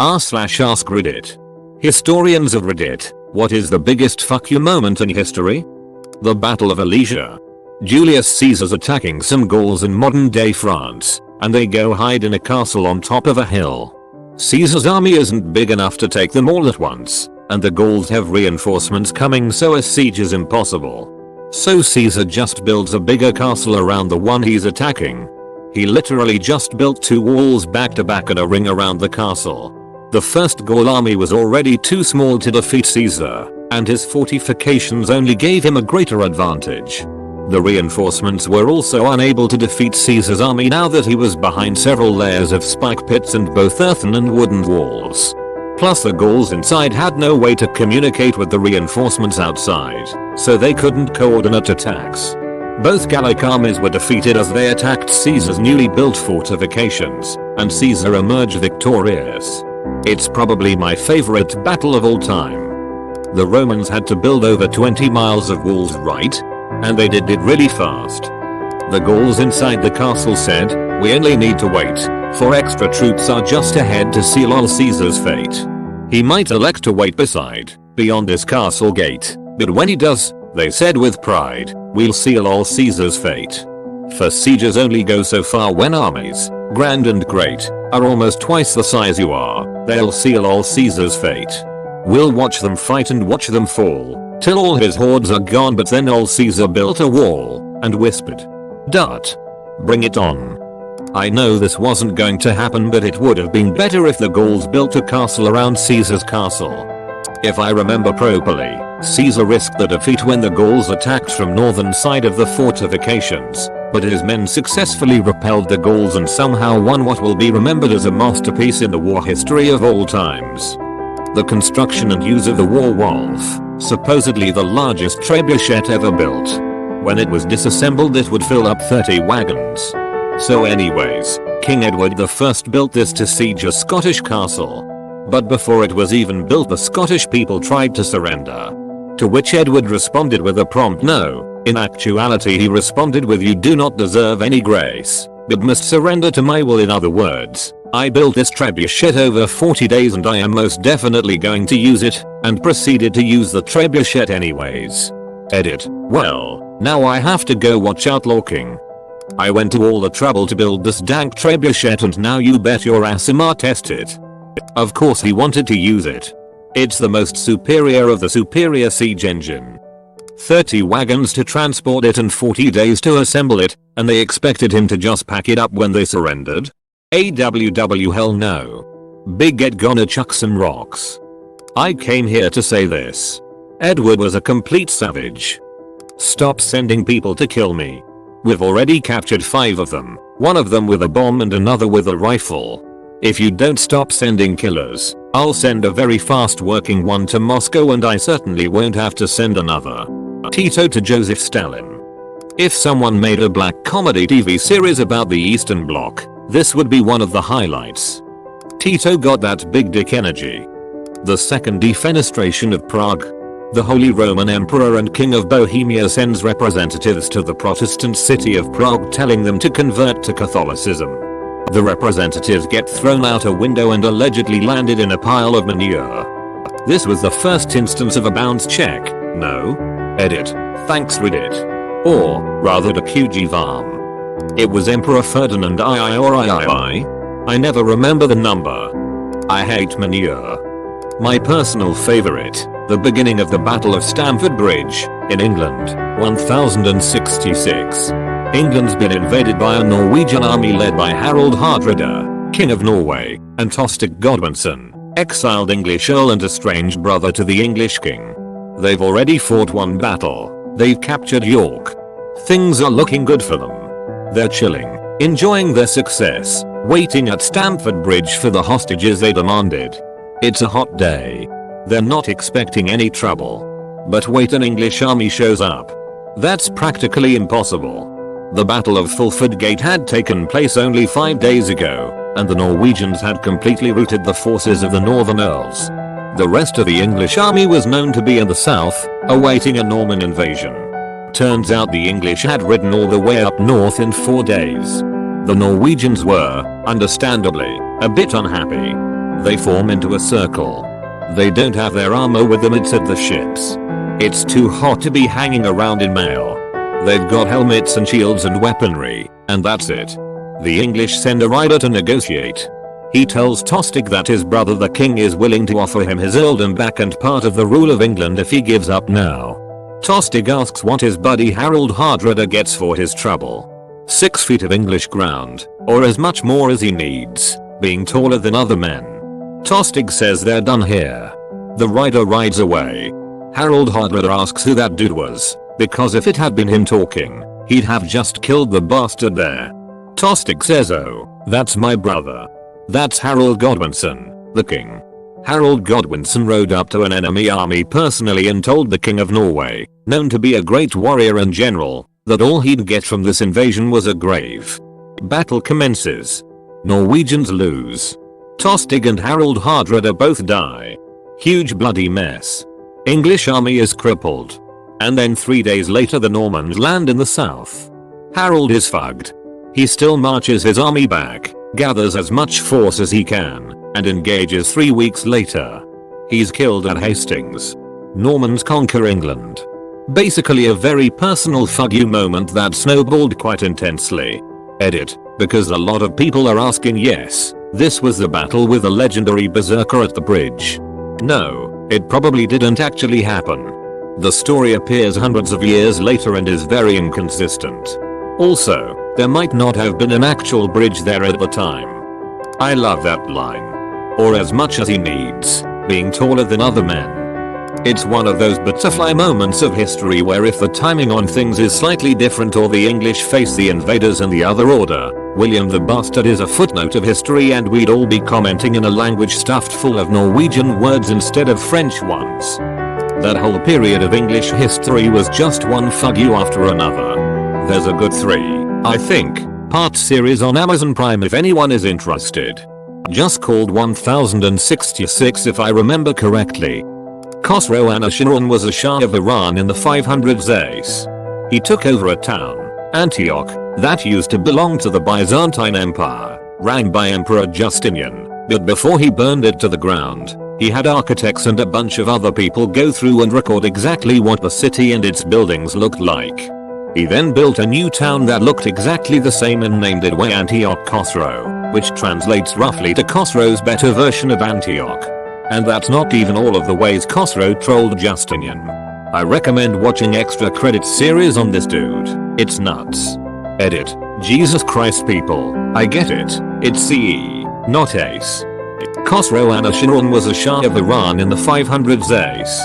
r/askreddit. Historians of Reddit, what is the biggest fuck you moment in history? The Battle of Alesia. Julius Caesar's attacking some Gauls in modern day France, and they go hide in a castle on top of a hill. Caesar's army isn't big enough to take them all at once, and the Gauls have reinforcements coming, so a siege is impossible. So Caesar just builds a bigger castle around the one he's attacking. He literally just built 2 walls back to back and a ring around the castle. The first Gaul army was already too small to defeat Caesar, and his fortifications only gave him a greater advantage. The reinforcements were also unable to defeat Caesar's army now that he was behind several layers of spike pits and both earthen and wooden walls. Plus the Gauls inside had no way to communicate with the reinforcements outside, so they couldn't coordinate attacks. Both Gallic armies were defeated as they attacked Caesar's newly built fortifications, and Caesar emerged victorious. It's probably my favorite battle of all time. The Romans had to build over 20 miles of walls, right? And they did it really fast. The Gauls inside the castle said, "We only need to wait, for extra troops are just ahead to seal all Caesar's fate. He might elect to wait beyond this castle gate, but when he does, they said with pride, we'll seal all Caesar's fate." For sieges only go so far when armies, grand and great, are almost twice the size you are. They'll seal all Caesar's fate. We'll watch them fight and watch them fall, till all his hordes are gone. But then old Caesar built a wall, and whispered, "Dart. Bring it on." I know this wasn't going to happen, but it would have been better if the Gauls built a castle around Caesar's castle. If I remember properly, Caesar risked the defeat when the Gauls attacked from northern side of the fortifications, but his men successfully repelled the Gauls and somehow won what will be remembered as a masterpiece in the war history of all times. The construction and use of the war wolf, supposedly the largest trebuchet ever built. When it was disassembled it would fill up 30 wagons. So anyways, King Edward I built this to siege a Scottish castle. But before it was even built, the Scottish people tried to surrender. To which Edward responded with a prompt no. In actuality he responded with, "You do not deserve any grace, but must surrender to my will." In other words, I built this trebuchet over 40 days and I am most definitely going to use it, and proceeded to use the trebuchet anyways. Edit. Well, now I have to go watch out King. I went to all the trouble to build this dank trebuchet and now you bet your ass I'ma test it. Of course he wanted to use it. It's the most superior of the superior siege engine. 30 wagons to transport it and 40 days to assemble it, and they expected him to just pack it up when they surrendered? AWW hell no. Big Ed gonna chuck some rocks. I came here to say this. Edward was a complete savage. Stop sending people to kill me. We've already captured 5 of them, one of them with a bomb and another with a rifle. If you don't stop sending killers, I'll send a very fast working one to Moscow and I certainly won't have to send another. Tito to Joseph Stalin. If someone made a black comedy TV series about the Eastern Bloc, this would be one of the highlights. Tito got that big dick energy. The Second Defenestration of Prague. The Holy Roman Emperor and King of Bohemia sends representatives to the Protestant city of Prague telling them to convert to Catholicism. The representatives get thrown out a window and allegedly landed in a pile of manure. This was the first instance of a bounce check, no? Edit. Thanks Reddit. Or, rather to QG Varm. It was Emperor Ferdinand II or III? I never remember the number. I hate manure. My personal favorite, the beginning of the Battle of Stamford Bridge, in England, 1066. England's been invaded by a Norwegian army led by Harald Hardrada, King of Norway, and Tostig Godwinson, exiled English earl and estranged brother to the English king. They've already fought one battle. They've captured York. Things are looking good for them. They're chilling, enjoying their success, waiting at Stamford Bridge for the hostages they demanded. It's a hot day. They're not expecting any trouble. But wait, an English army shows up. That's practically impossible. The Battle of Fulford Gate had taken place only 5 days ago, and the Norwegians had completely routed the forces of the Northern Earls. The rest of the English army was known to be in the south, awaiting a Norman invasion. Turns out the English had ridden all the way up north in 4 days. The Norwegians were, understandably, a bit unhappy. They form into a circle. They don't have their armor with them, it's at the ships. It's too hot to be hanging around in mail. They've got helmets and shields and weaponry, and that's it. The English send a rider to negotiate. He tells Tostig that his brother the king is willing to offer him his earldom back and part of the rule of England if he gives up now. Tostig asks what his buddy Harold Hardrada gets for his trouble. 6 feet of English ground, or as much more as he needs, being taller than other men. Tostig says they're done here. The rider rides away. Harold Hardrada asks who that dude was, because if it had been him talking, he'd have just killed the bastard there. Tostig says, "Oh, that's my brother. That's Harold Godwinson, the king." Harold Godwinson rode up to an enemy army personally and told the king of Norway, known to be a great warrior and general, that all he'd get from this invasion was a grave. Battle commences. Norwegians lose. Tostig and Harold Hardrada both die. Huge bloody mess. English army is crippled. And then 3 days later the Normans land in the south. Harold is fucked. He still marches his army back, gathers as much force as he can, and engages 3 weeks later. He's killed at Hastings. Normans conquer England. Basically a very personal fuck you moment that snowballed quite intensely. Edit, because a lot of people are asking, yes, this was the battle with the legendary berserker at the bridge. No, it probably didn't actually happen. The story appears hundreds of years later and is very inconsistent. Also, there might not have been an actual bridge there at the time. I love that line. Or as much as he needs, being taller than other men. It's one of those butterfly moments of history where if the timing on things is slightly different or the English face the invaders in the other order, William the Bastard is a footnote of history and we'd all be commenting in a language stuffed full of Norwegian words instead of French ones. That whole period of English history was just one fuck you after another. There's a good 3, I think, part series on Amazon Prime if anyone is interested. Just called 1066 if I remember correctly. Khosrow Anushirwan was a Shah of Iran in the 500s ACE. He took over a town, Antioch, that used to belong to the Byzantine Empire, ran by Emperor Justinian, but before he burned it to the ground, he had architects and a bunch of other people go through and record exactly what the city and its buildings looked like. He then built a new town that looked exactly the same and named it Antioch Khosrow, which translates roughly to Khosrow's better version of Antioch. And that's not even all of the ways Khosrow trolled Justinian. I recommend watching extra credits series on this dude, it's nuts. Edit, Jesus Christ people, I get it, it's CE, not ACE. Khosrow Anushirwan was a Shah of Iran in the 500s ACE.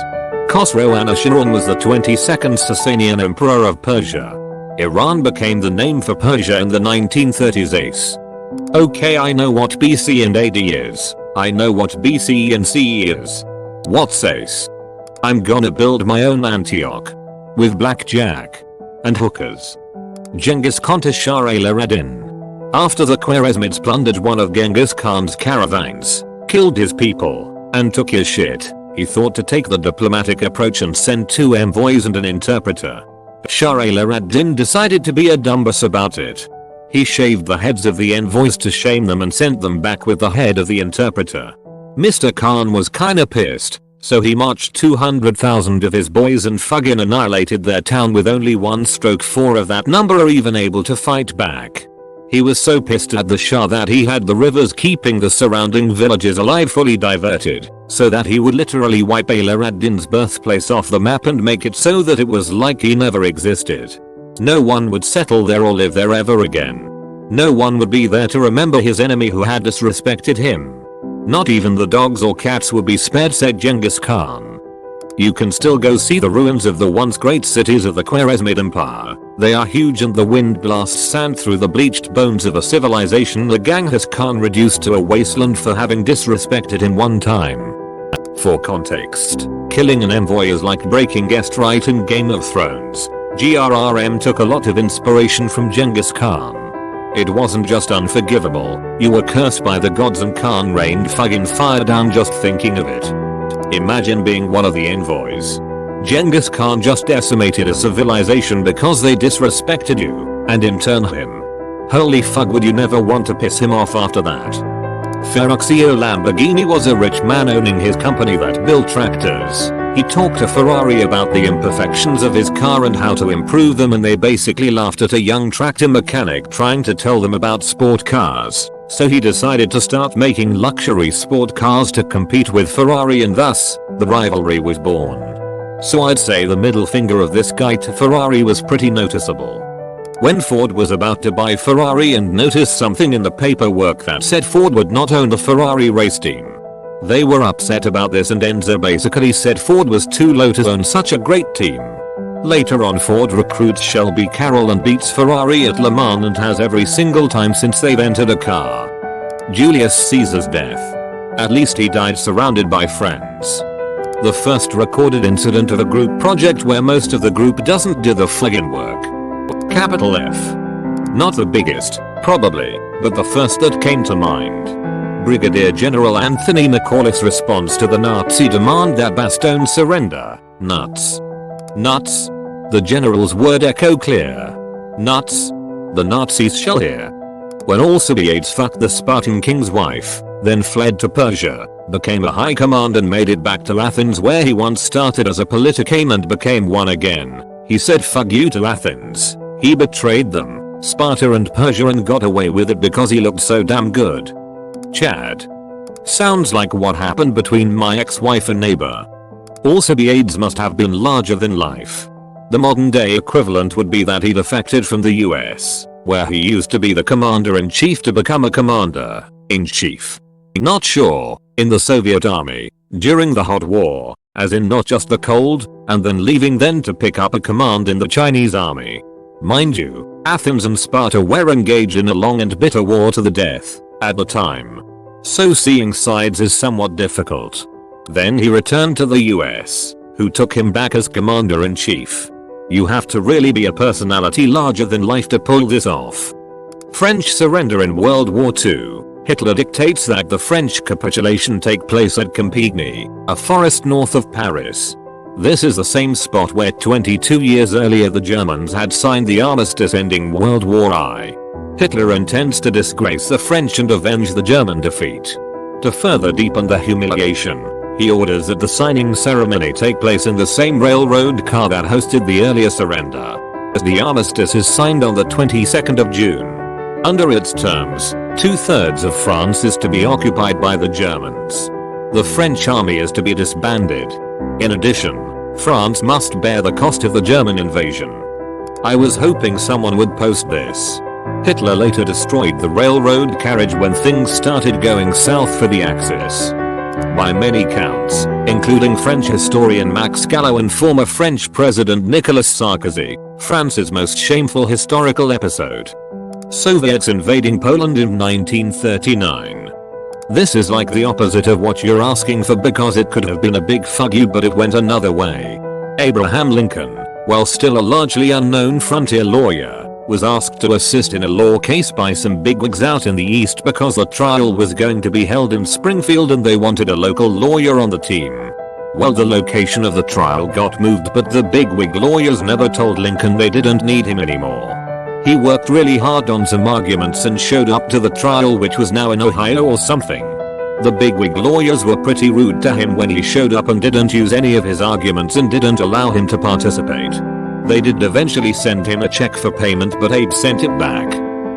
Khosrow Anushirwan was the 22nd Sasanian Emperor of Persia. Iran became the name for Persia in the 1930s ACE. Okay, I know what BC and AD is. I know what BCE and CE is. What's ACE? I'm gonna build my own Antioch. With blackjack. And hookers. Genghis Khan to Shah al-Din. After the Khwarezmids plundered one of Genghis Khan's caravans, killed his people, and took his shit, he thought to take the diplomatic approach and send 2 envoys and an interpreter. Shah al-Din decided to be a dumbass about it. He shaved the heads of the envoys to shame them and sent them back with the head of the interpreter. Mr. Khan was kinda pissed, so he marched 200,000 of his boys and fucking annihilated their town with only 1/4 of that number are even able to fight back. He was so pissed at the Shah that he had the rivers keeping the surrounding villages alive fully diverted, so that he would literally wipe al-Din's birthplace off the map and make it so that it was like he never existed. No one would settle there or live there ever again. No one would be there to remember his enemy who had disrespected him. Not even the dogs or cats would be spared, said Genghis Khan. You can still go see the ruins of the once great cities of the Khwarezmid Empire. They are huge and the wind blasts sand through the bleached bones of a civilization that Genghis Khan reduced to a wasteland for having disrespected him one time. For context, killing an envoy is like breaking guest right in Game of Thrones. GRRM took a lot of inspiration from Genghis Khan. It wasn't just unforgivable, you were cursed by the gods and Khan rained fucking fire down just thinking of it. Imagine being one of the envoys. Genghis Khan just decimated a civilization because they disrespected you, and in turn him. Holy fuck, would you never want to piss him off after that? Ferruccio Lamborghini was a rich man owning his company that built tractors. He talked to Ferrari about the imperfections of his car and how to improve them, and they basically laughed at a young tractor mechanic trying to tell them about sport cars. So he decided to start making luxury sport cars to compete with Ferrari, and thus, the rivalry was born. So I'd say the middle finger of this guy to Ferrari was pretty noticeable. When Ford was about to buy Ferrari and noticed something in the paperwork that said Ford would not own the Ferrari race team, they were upset about this, and Enzo basically said Ford was too low to own such a great team. Later on, Ford recruits Shelby Carroll and beats Ferrari at Le Mans, and has every single time since they've entered a car. Julius Caesar's death. At least he died surrounded by friends. The first recorded incident of a group project where most of the group doesn't do the friggin' work. Capital F. Not the biggest, probably, but the first that came to mind. Brigadier General Anthony McAuliffe's response to the Nazi demand that Bastogne surrender. Nuts. Nuts. The general's word echo clear. Nuts. The Nazis shall hear. When Alcibiades fucked the Spartan king's wife, then fled to Persia, became a high command and made it back to Athens, where he once started as a politicame and became one again, he said fuck you to Athens. He betrayed them, Sparta and Persia, and got away with it because he looked so damn good. Chad. Sounds like what happened between my ex-wife and neighbor. Alcibiades must have been larger than life. The modern day equivalent would be that he defected from the US, where he used to be the commander-in-chief, to become a commander-in-chief. Not sure, in the Soviet army, during the hot war, as in not just the cold, and then leaving then to pick up a command in the Chinese army. Mind you, Athens and Sparta were engaged in a long and bitter war to the death, at the time. So seeing sides is somewhat difficult. Then he returned to the US, who took him back as commander-in-chief. You have to really be a personality larger than life to pull this off. French surrender in World War II. Hitler dictates that the French capitulation take place at Compiègne, a forest north of Paris. This is the same spot where 22 years earlier the Germans had signed the armistice ending World War I. Hitler intends to disgrace the French and avenge the German defeat. To further deepen the humiliation, he orders that the signing ceremony take place in the same railroad car that hosted the earlier surrender. As the armistice is signed on the 22nd of June. Under its terms, 2/3 of France is to be occupied by the Germans. The French army is to be disbanded. In addition, France must bear the cost of the German invasion. I was hoping someone would post this. Hitler later destroyed the railroad carriage when things started going south for the Axis. By many counts, including French historian Max Gallo and former French President Nicolas Sarkozy, France's most shameful historical episode. Soviets invading Poland in 1939. This is like the opposite of what you're asking for, because it could have been a big fuck you, but it went another way. Abraham Lincoln, while still a largely unknown frontier lawyer, was asked to assist in a law case by some bigwigs out in the East because the trial was going to be held in Springfield and they wanted a local lawyer on the team. Well, the location of the trial got moved, but the bigwig lawyers never told Lincoln they didn't need him anymore. He worked really hard on some arguments and showed up to the trial, which was now in Ohio or something. The bigwig lawyers were pretty rude to him when he showed up and didn't use any of his arguments and didn't allow him to participate. They did eventually send him a check for payment, but Abe sent it back.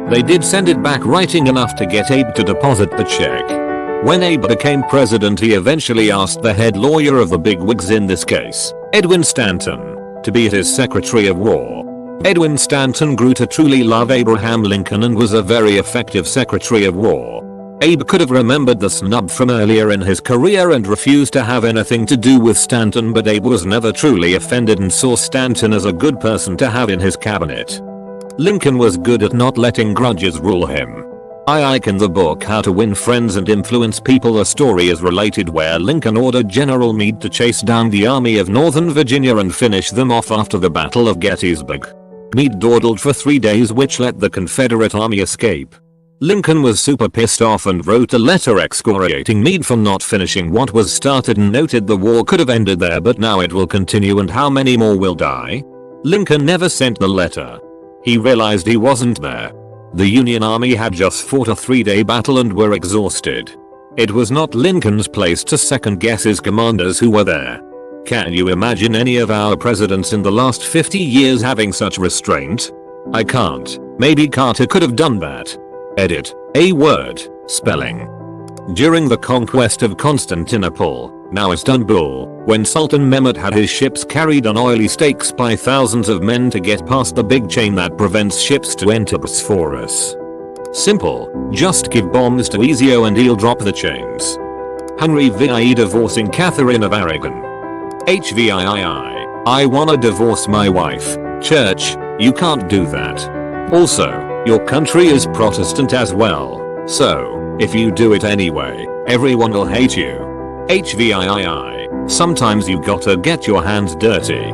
They did send it back, writing enough to get Abe to deposit the check. When Abe became president, he eventually asked the head lawyer of the bigwigs in this case, Edwin Stanton, to be his Secretary of War. Edwin Stanton grew to truly love Abraham Lincoln and was a very effective Secretary of War. Abe could have remembered the snub from earlier in his career and refused to have anything to do with Stanton, but Abe was never truly offended and saw Stanton as a good person to have in his cabinet. Lincoln was good at not letting grudges rule him. In the book How to Win Friends and Influence People, a story is related where Lincoln ordered General Meade to chase down the Army of Northern Virginia and finish them off after the Battle of Gettysburg. Meade dawdled for 3 days, which let the Confederate army escape. Lincoln was super pissed off and wrote a letter excoriating Meade for not finishing what was started and noted the war could have ended there, but now it will continue and how many more will die. Lincoln never sent the letter. He realized he wasn't there. The Union Army had just fought a 3-day battle and were exhausted. It was not Lincoln's place to second guess his commanders who were there. Can you imagine any of our presidents in the last 50 years having such restraint? I can't. Maybe Carter could have done that. Edit. A word. Spelling. During the conquest of Constantinople, now Istanbul, when Sultan Mehmed had his ships carried on oily stakes by thousands of men to get past the big chain that prevents ships to enter Bosphorus. Simple, just give bombs to Ezio and he'll drop the chains. Henry VII divorcing Catherine of Aragon. HVII. I wanna divorce my wife. Church, you can't do that. Also, your country is Protestant as well, so if you do it anyway, everyone will hate you. HVII. Sometimes you gotta get your hands dirty.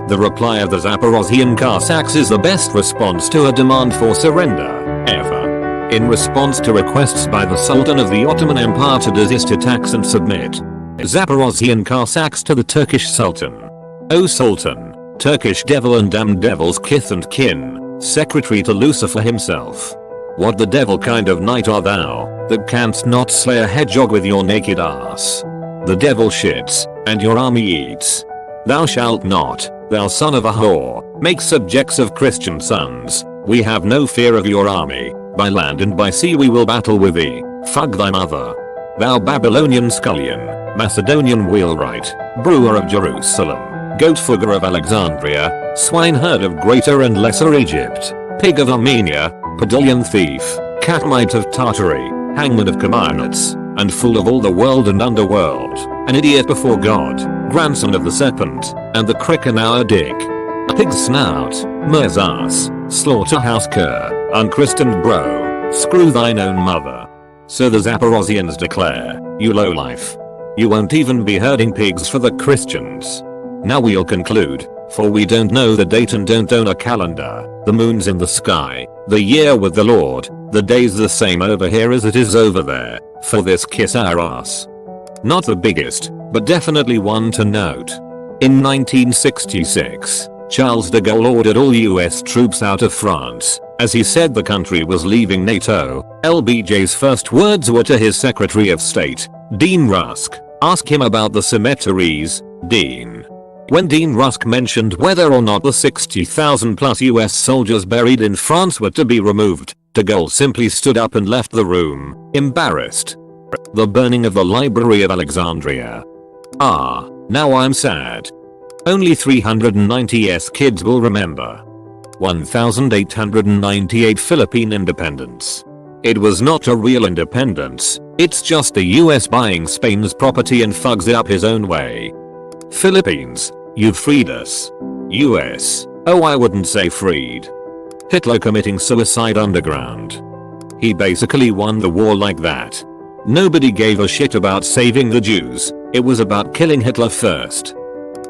The reply of the Zaporozhian Cossacks is the best response to a demand for surrender, ever. In response to requests by the Sultan of the Ottoman Empire to desist attacks and submit, Zaporozhian Cossacks to the Turkish Sultan. O Sultan, Turkish devil and damned devil's kith and kin, secretary to Lucifer himself. What the devil kind of knight art thou, that canst not slay a hedgehog with your naked ass? The devil shits, and your army eats. Thou shalt not, thou son of a whore, make subjects of Christian sons. We have no fear of your army. By land and by sea we will battle with thee. Fug thy mother. Thou Babylonian scullion, Macedonian wheelwright, brewer of Jerusalem, goat fugger of Alexandria, swineherd of Greater and Lesser Egypt, pig of Armenia, Podolian thief, Catamite of Tartary, hangman of Kamenets, and fool of all the world and underworld, an idiot before God, grandson of the serpent, and the crick in our dick. Pig's snout, mer's ass, slaughterhouse cur, unchristened bro, screw thine own mother. So the Zaporozhians declare, you lowlife. You won't even be herding pigs for the Christians. Now we'll conclude, for we don't know the date and don't own a calendar, the moon's in the sky, the year with the Lord, the day's the same over here as it is over there, for this kiss our ass. Not the biggest, but definitely one to note. In 1966, Charles de Gaulle ordered all US troops out of France, as he said the country was leaving NATO. LBJ's first words were to his Secretary of State, Dean Rusk, ask him about the cemeteries, Dean. When Dean Rusk mentioned whether or not the 60,000 plus US soldiers buried in France were to be removed, de Gaulle simply stood up and left the room, embarrassed. The burning of the Library of Alexandria. Ah, now I'm sad. Only 390s kids will remember. 1898 Philippine independence. It was not a real independence, it's just the US buying Spain's property and fucks it up his own way. Philippines, you freed us. US, oh I wouldn't say freed. Hitler committing suicide underground. He basically won the war like that. Nobody gave a shit about saving the Jews, it was about killing Hitler first.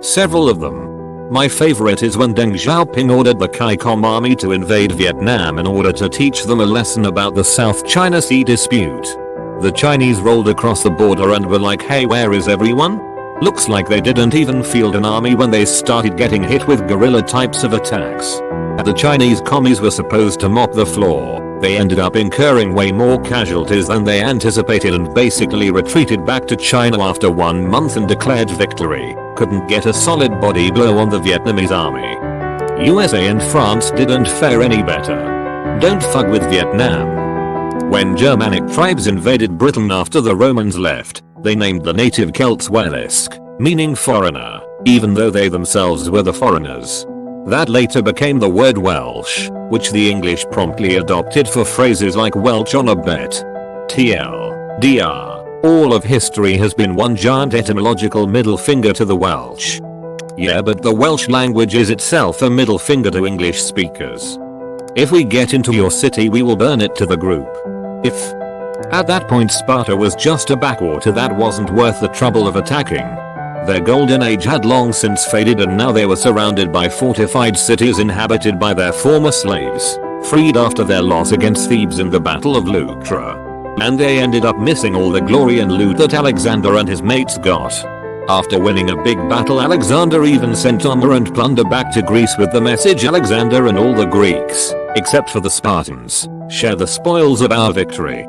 Several of them. My favorite is when Deng Xiaoping ordered the CAICOM army to invade Vietnam in order to teach them a lesson about the South China Sea dispute. The Chinese rolled across the border and were like, hey, where is everyone? Looks like they didn't even field an army when they started getting hit with guerrilla types of attacks. The Chinese commies were supposed to mop the floor. They ended up incurring way more casualties than they anticipated and basically retreated back to China after 1 month and declared victory. Couldn't get a solid body blow on the Vietnamese army. USA and France didn't fare any better. Don't fuck with Vietnam. When Germanic tribes invaded Britain after the Romans left, they named the native Celts Welsc, meaning foreigner, even though they themselves were the foreigners. That later became the word Welsh, which the English promptly adopted for phrases like Welch on a bet. TLDR. All of history has been one giant etymological middle finger to the Welsh. Yeah, but the Welsh language is itself a middle finger to English speakers. If we get into your city we will burn it to the group. If. At that point Sparta was just a backwater that wasn't worth the trouble of attacking. Their golden age had long since faded and now they were surrounded by fortified cities inhabited by their former slaves, freed after their loss against Thebes in the Battle of Leuctra. And they ended up missing all the glory and loot that Alexander and his mates got. After winning a big battle Alexander even sent armor and plunder back to Greece with the message Alexander and all the Greeks, except for the Spartans, Share the spoils of our victory.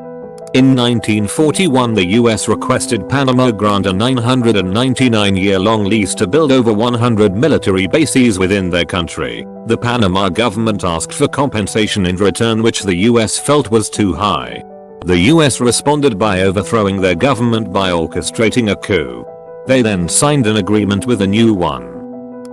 In 1941 the US requested Panama grant a 999-year-long lease to build over 100 military bases within their country. The Panama government asked for compensation in return, which the US felt was too high. The US responded by overthrowing their government by orchestrating a coup. They then signed an agreement with a new one.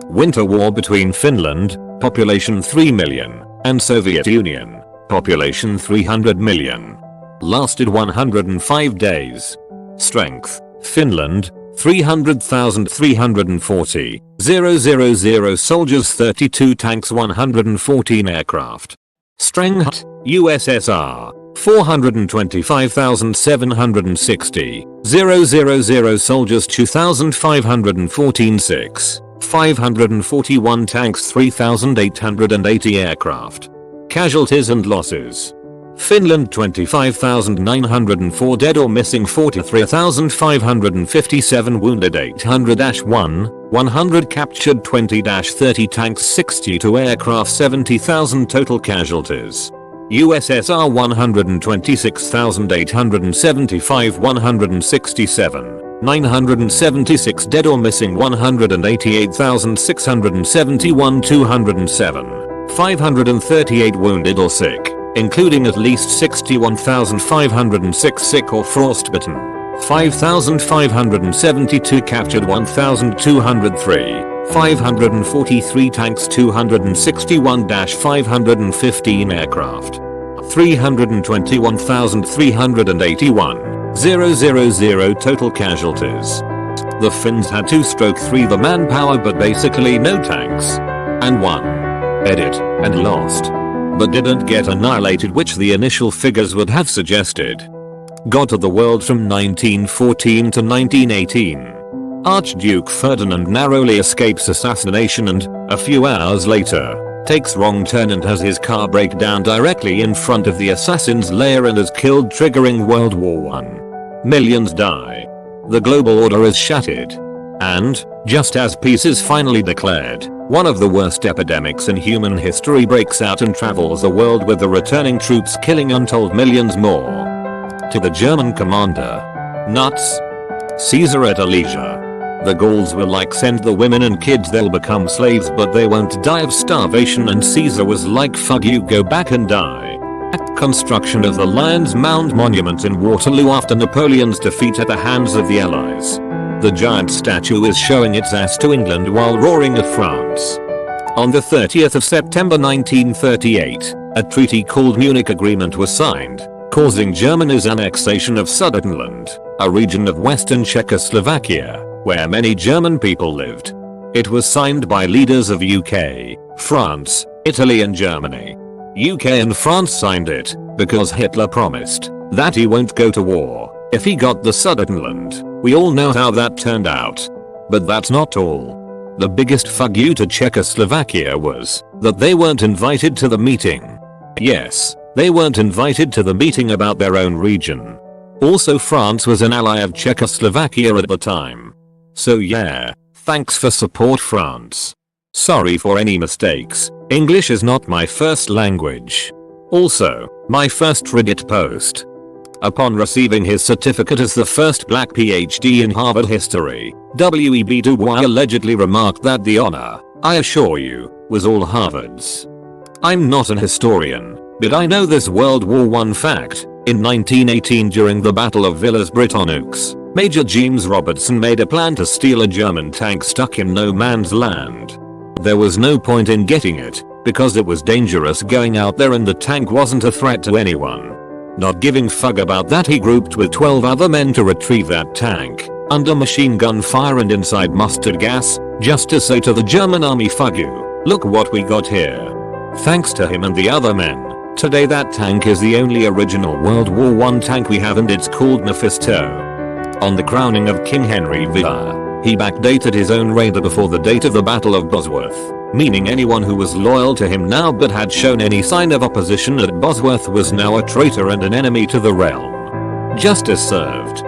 Winter War between Finland, population 3 million, and Soviet Union, population 300 million. Lasted 105 days. Strength: Finland, 300,340, 000 soldiers, 32 tanks, 114 aircraft. Strength: USSR, 425,760, 000 soldiers, 2,514, 541 tanks, 3,880 aircraft. Casualties and losses: Finland 25,904 dead or missing, 43,557 wounded, 100 captured, 20-30 tanks, 62 aircraft, 70,000 total casualties. USSR 126,875, 167, 976 dead or missing, 188,671, 207, 538 wounded or sick, including at least 61,506 sick or frostbitten, 5,572 captured, 1,203, 543 tanks, 261-515 aircraft, 321,381, 000 total casualties. The Finns had 2/3 the manpower but basically no tanks. And won. Edit, and lost. But didn't get annihilated, which the initial figures would have suggested. God of the world from 1914 to 1918. Archduke Ferdinand narrowly escapes assassination and, a few hours later, takes wrong turn and has his car break down directly in front of the assassin's lair and is killed, triggering World War I. Millions die. The global order is shattered. And, just as peace is finally declared, one of the worst epidemics in human history breaks out and travels the world with the returning troops killing untold millions more. To the German commander. Nuts. Caesar at a leisure. The Gauls were like, send the women and kids, they'll become slaves but they won't die of starvation, and Caesar was like, fuck you, go back and die. Construction of the Lion's Mound monument in Waterloo after Napoleon's defeat at the hands of the Allies. The giant statue is showing its ass to England while roaring at France. On the 30th of September 1938, a treaty called Munich Agreement was signed, causing Germany's annexation of Sudetenland, a region of western Czechoslovakia, where many German people lived. It was signed by leaders of UK, France, Italy and Germany. UK and France signed it because Hitler promised that he won't go to war if he got the Sudetenland. We all know how that turned out. But that's not all. The biggest fuck you to Czechoslovakia was that they weren't invited to the meeting. Yes, they weren't invited to the meeting about their own region. Also, France was an ally of Czechoslovakia at the time. So yeah, thanks for support, France. Sorry for any mistakes. English is not my first language. Also, my first Reddit post. Upon receiving his certificate as the first black PhD in Harvard history, W.E.B. Du Bois allegedly remarked that the honor, I assure you, was all Harvard's. I'm not an historian, but I know this World War I fact. In 1918, during the Battle of Villers-Britonneux, Major James Robertson made a plan to steal a German tank stuck in no man's land. There was no point in getting it, because it was dangerous going out there and the tank wasn't a threat to anyone. Not giving fuck about that, he grouped with 12 other men to retrieve that tank, under machine gun fire and inside mustard gas, just to say to the German army, fuck you, look what we got here. Thanks to him and the other men, today that tank is the only original World War I tank we have, and it's called Mephisto. On the crowning of King Henry VI, he backdated his own raider before the date of the Battle of Bosworth, meaning anyone who was loyal to him now but had shown any sign of opposition at Bosworth was now a traitor and an enemy to the realm. Justice served.